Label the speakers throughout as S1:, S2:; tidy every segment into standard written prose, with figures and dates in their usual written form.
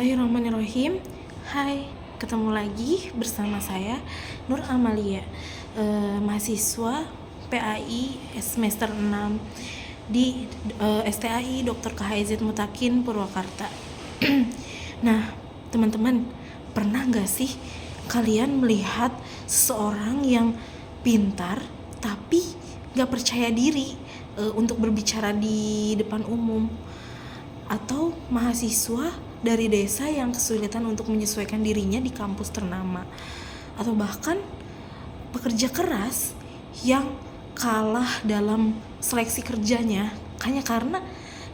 S1: Bismillahirrahmanirrahim. Hai, ketemu lagi bersama saya Nur Amalia, mahasiswa PAI semester 6 di STAI Dr. KHZ Mutakin Purwakarta. Nah, teman-teman, pernah gak sih kalian melihat seseorang yang pintar tapi gak percaya diri untuk berbicara di depan umum? Atau mahasiswa dari desa yang kesulitan untuk menyesuaikan dirinya di kampus ternama, atau bahkan pekerja keras yang kalah dalam seleksi kerjanya hanya karena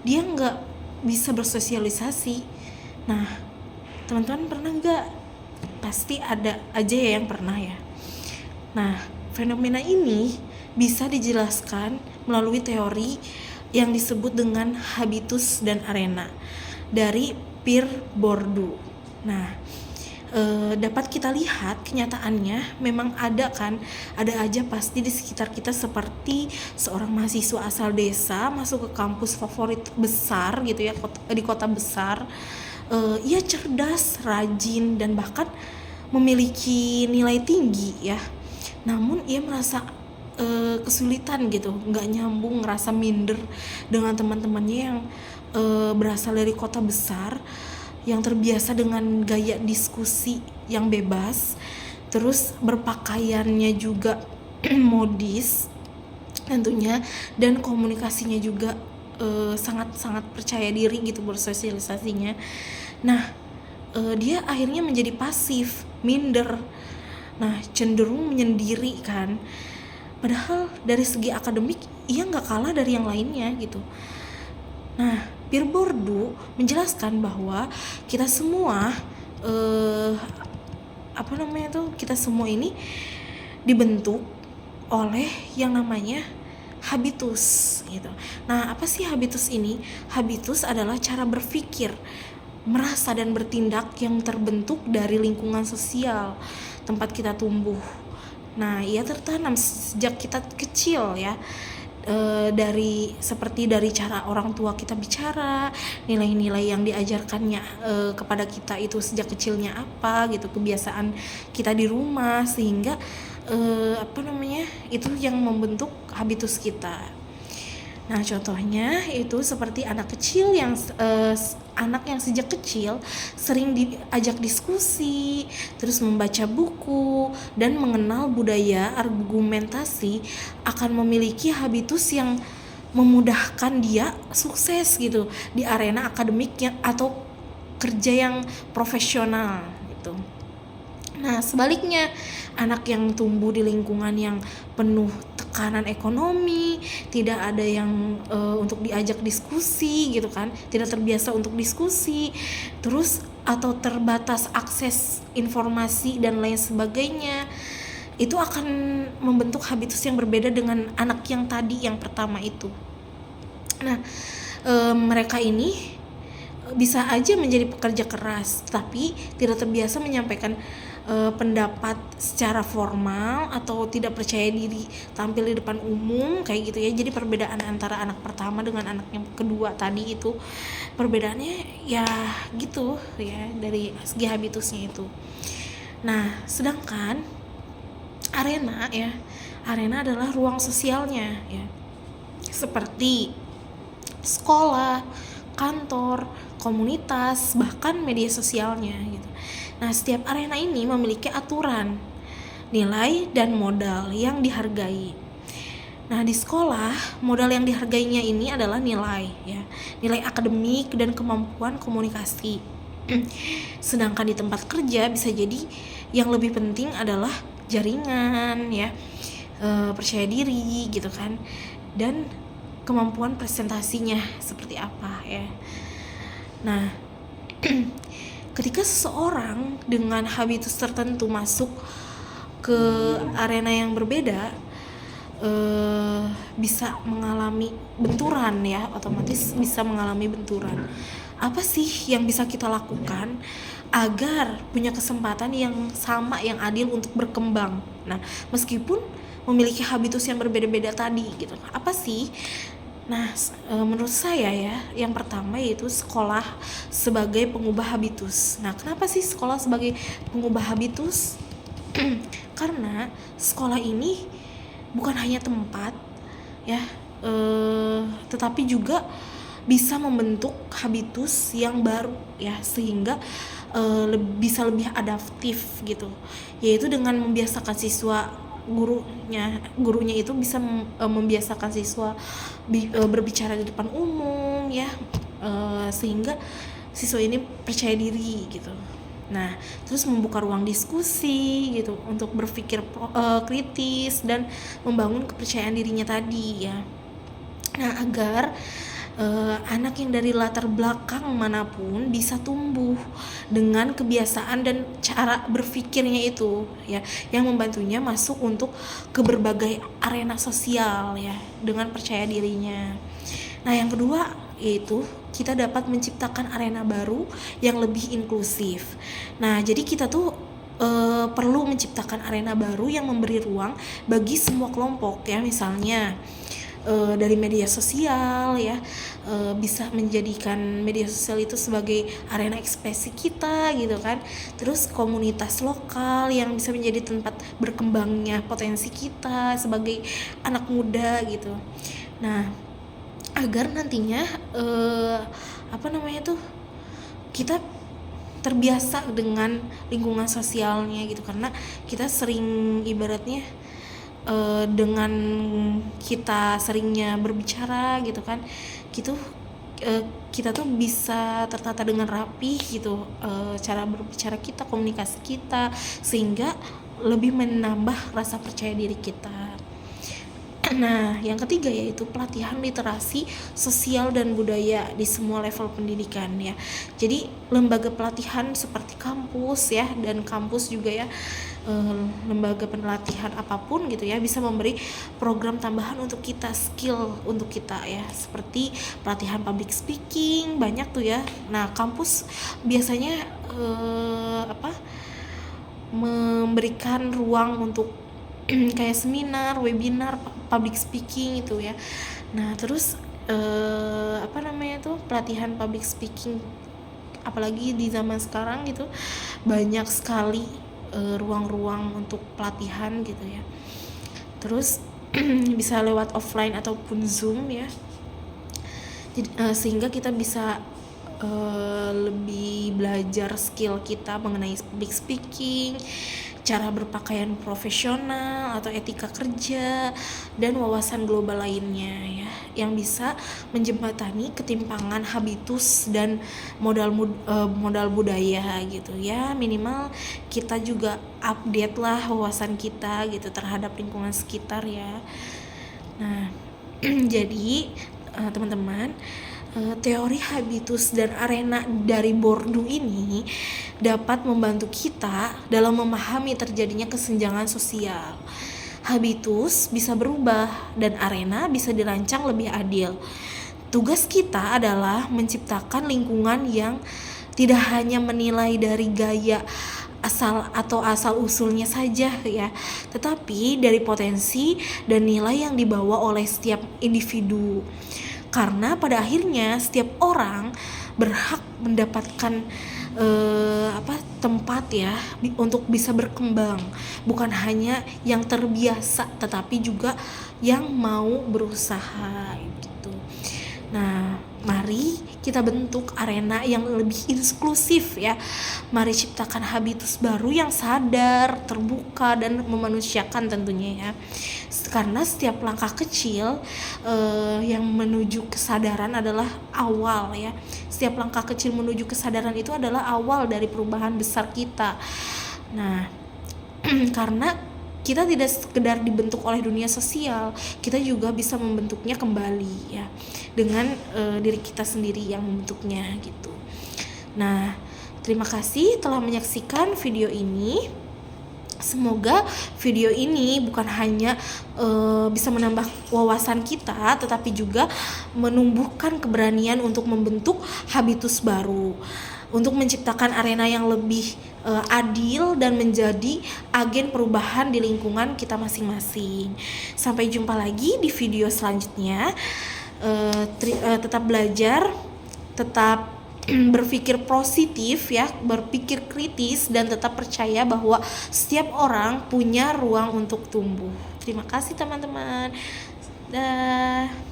S1: dia nggak bisa bersosialisasi. Nah, teman-teman pernah nggak? Pasti ada aja ya yang pernah ya. Nah, fenomena ini bisa dijelaskan melalui teori yang disebut dengan habitus dan arena dari Pierre Bourdieu. Nah, dapat kita lihat kenyataannya memang ada aja pasti di sekitar kita, seperti seorang mahasiswa asal desa masuk ke kampus favorit besar gitu ya, di kota besar. Ia cerdas, rajin, dan bahkan memiliki nilai tinggi ya. Namun ia merasa kesulitan gitu, nggak nyambung, ngerasa minder dengan teman-temannya yang berasal dari kota besar, yang terbiasa dengan gaya diskusi yang bebas, terus berpakaiannya juga modis tentunya, dan komunikasinya juga sangat-sangat percaya diri gitu bersosialisasinya. Nah, dia akhirnya menjadi pasif, minder, nah cenderung menyendiri kan. Padahal dari segi akademik ia nggak kalah dari yang lainnya gitu. Nah, Pierre Bourdieu menjelaskan bahwa kita semua kita semua ini dibentuk oleh yang namanya habitus gitu. Nah, apa sih habitus ini? Habitus adalah cara berpikir, merasa dan bertindak yang terbentuk dari lingkungan sosial tempat kita tumbuh. Nah, ia tertanam sejak kita kecil ya. Dari cara orang tua kita bicara, nilai-nilai yang diajarkannya kepada kita itu sejak kecilnya apa gitu, kebiasaan kita di rumah, sehingga itu yang membentuk habitus kita. Nah, contohnya itu seperti anak yang sejak kecil sering diajak diskusi, terus membaca buku dan mengenal budaya argumentasi, akan memiliki habitus yang memudahkan dia sukses gitu di arena akademiknya atau kerja yang profesional gitu. Nah, sebaliknya, anak yang tumbuh di lingkungan yang penuh tekanan ekonomi, tidak ada yang untuk diajak diskusi gitu kan, tidak terbiasa untuk diskusi, terus atau terbatas akses informasi dan lain sebagainya, itu akan membentuk habitus yang berbeda dengan anak yang tadi, yang pertama itu. Nah, mereka ini bisa aja menjadi pekerja keras, tapi tidak terbiasa menyampaikan pendapat secara formal, atau tidak percaya diri tampil di depan umum kayak gitu ya. Jadi perbedaan antara anak pertama dengan anak yang kedua tadi itu, perbedaannya ya gitu ya, dari segi habitusnya itu. Nah, sedangkan arena adalah ruang sosialnya ya, seperti sekolah, kantor, komunitas, bahkan media sosialnya gitu. Nah, setiap arena ini memiliki aturan, nilai, dan modal yang dihargai. Nah, di sekolah, modal yang dihargainya ini adalah nilai ya, nilai akademik dan kemampuan komunikasi. Sedangkan di tempat kerja bisa jadi yang lebih penting adalah jaringan ya, percaya diri gitu kan, dan kemampuan presentasinya seperti apa ya. Nah, ketika seseorang dengan habitus tertentu masuk ke arena yang berbeda, bisa mengalami benturan ya, otomatis bisa mengalami benturan. Apa sih yang bisa kita lakukan agar punya kesempatan yang sama, yang adil untuk berkembang? Nah, meskipun memiliki habitus yang berbeda-beda tadi gitu, apa sih? Nah, menurut saya ya, yang pertama yaitu sekolah sebagai pengubah habitus. Nah, kenapa sih sekolah sebagai pengubah habitus? Karena sekolah ini bukan hanya tempat ya, tetapi juga bisa membentuk habitus yang baru ya, sehingga bisa lebih adaptif gitu, yaitu dengan membiasakan siswa, gurunya itu bisa membiasakan siswa berbicara di depan umum ya, sehingga siswa ini percaya diri gitu. Nah, terus membuka ruang diskusi gitu untuk berpikir kritis dan membangun kepercayaan dirinya tadi ya. Nah, agar anak yang dari latar belakang manapun bisa tumbuh dengan kebiasaan dan cara berpikirnya itu ya, yang membantunya masuk untuk ke berbagai arena sosial ya dengan percaya dirinya. Nah, yang kedua yaitu kita dapat menciptakan arena baru yang lebih inklusif. Nah, jadi kita tuh perlu menciptakan arena baru yang memberi ruang bagi semua kelompok ya, misalnya dari media sosial ya, bisa menjadikan media sosial itu sebagai arena ekspresi kita gitu kan. Terus komunitas lokal yang bisa menjadi tempat berkembangnya potensi kita sebagai anak muda gitu. Nah, agar nantinya kita terbiasa dengan lingkungan sosialnya gitu, karena kita sering ibaratnya dengan kita seringnya berbicara gitu kan, gitu kita tuh bisa tertata dengan rapi gitu, cara berbicara kita, komunikasi kita, sehingga lebih menambah rasa percaya diri kita. Nah, yang ketiga yaitu pelatihan literasi sosial dan budaya di semua level pendidikan ya. Jadi lembaga pelatihan seperti kampus ya, dan kampus juga ya, lembaga pelatihan apapun gitu ya, bisa memberi program tambahan untuk kita, skill untuk kita ya, seperti pelatihan public speaking, banyak tuh ya. Nah, kampus biasanya memberikan ruang untuk kayak seminar, webinar, public speaking itu ya. Nah, terus pelatihan public speaking, apalagi di zaman sekarang gitu, banyak sekali ruang-ruang untuk pelatihan gitu ya. Terus bisa lewat offline ataupun Zoom ya. Jadi, sehingga kita bisa lebih belajar skill kita mengenai public speaking, cara berpakaian profesional atau etika kerja, dan wawasan global lainnya ya, yang bisa menjembatani ketimpangan habitus dan modal budaya gitu ya. Minimal kita juga update lah wawasan kita gitu terhadap lingkungan sekitar ya. Nah, jadi teman-teman, teori habitus dan arena dari Bourdieu ini dapat membantu kita dalam memahami terjadinya kesenjangan sosial. Habitus bisa berubah dan arena bisa dirancang lebih adil. Tugas kita adalah menciptakan lingkungan yang tidak hanya menilai dari gaya asal usulnya saja ya, tetapi dari potensi dan nilai yang dibawa oleh setiap individu. Karena pada akhirnya setiap orang berhak mendapatkan tempat ya untuk bisa berkembang, bukan hanya yang terbiasa tetapi juga yang mau berusaha gitu. Nah, mari kita bentuk arena yang lebih inklusif ya. Mari ciptakan habitus baru yang sadar, terbuka, dan memanusiakan tentunya ya. Karena setiap langkah kecil yang menuju kesadaran adalah awal ya. Setiap langkah kecil menuju kesadaran itu adalah awal dari perubahan besar kita. Nah, karena kita tidak sekedar dibentuk oleh dunia sosial, kita juga bisa membentuknya kembali ya, dengan diri kita sendiri yang membentuknya gitu. Nah, terima kasih telah menyaksikan video ini. Semoga video ini bukan hanya bisa menambah wawasan kita, tetapi juga menumbuhkan keberanian untuk membentuk habitus baru, untuk menciptakan arena yang lebih adil dan menjadi agen perubahan di lingkungan kita masing-masing. Sampai jumpa lagi di video selanjutnya. tetap belajar, tetap berpikir positif ya, berpikir kritis, dan tetap percaya bahwa setiap orang punya ruang untuk tumbuh. Terima kasih teman-teman. Dah.